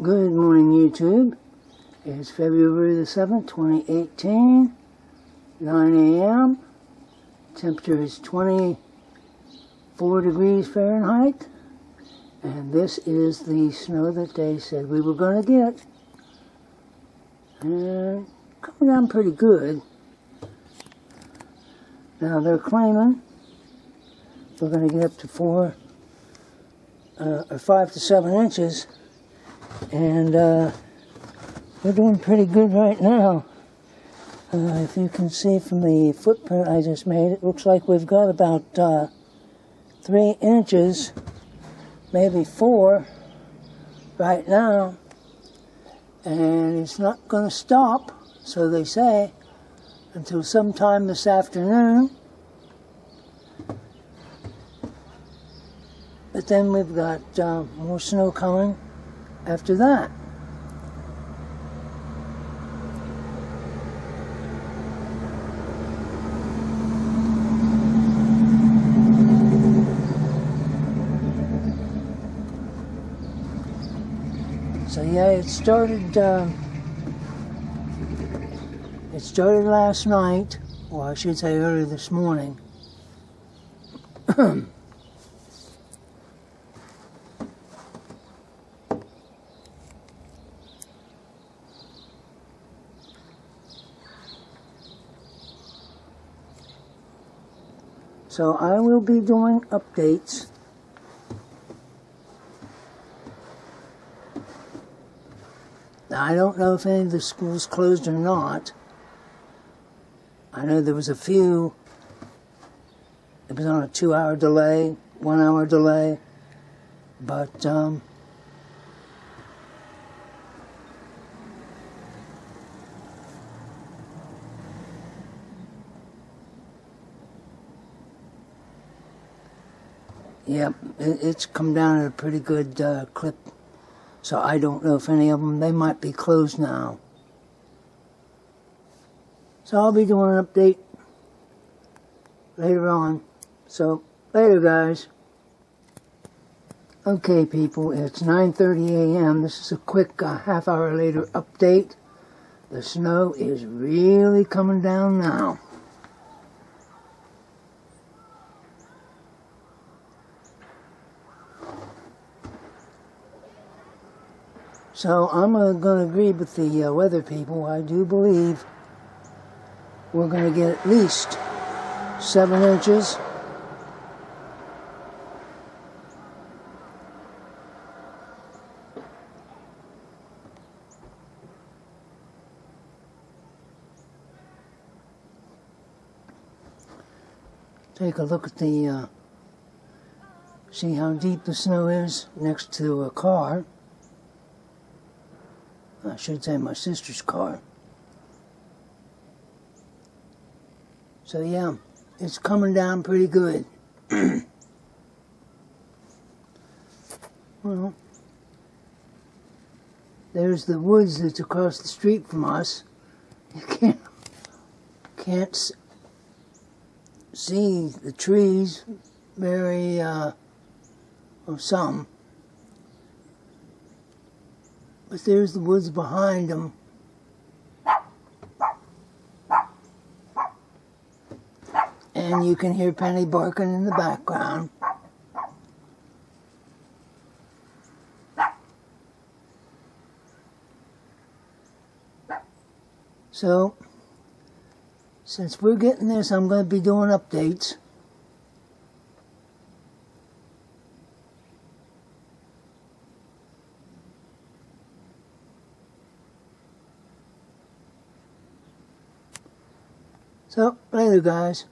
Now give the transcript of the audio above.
Good morning, YouTube. It's February the 7th, 2018, 9 a.m. Temperature is 24 degrees Fahrenheit. And this is the snow that they said we were going to get. And coming down pretty good. Now they're claiming we're going to get up to 5 to 7 inches. And we're doing pretty good right now. If you can see from the footprint I just made, it looks like we've got about 3 inches, maybe 4 right now. And it's not going to stop, so they say, until sometime this afternoon. But then we've got more snow coming after that. So yeah, it started last night, or I should say early this morning. So I will be doing updates. Now, I don't know if any of the schools closed or not. I know there was a few. It was on a 2-hour delay, 1-hour delay. But, yep, it's come down at a pretty good clip. So I don't know if any of them, they might be closed now. So I'll be doing an update later on. So later, guys. Okay, people, it's 9:30 a.m. This is a quick half-hour later update. The snow is really coming down now. So I'm going to agree with the weather people. I do believe we're going to get at least 7 inches. Take a look at the, see how deep the snow is next to a car. I should say my sister's car. So yeah, it's coming down pretty good. Well, there's the woods that's across the street from us. You can't see the trees very, or some. But there's the woods behind them. And you can hear Penny barking in the background. So, since we're getting this, I'm going to be doing updates. So, later, guys.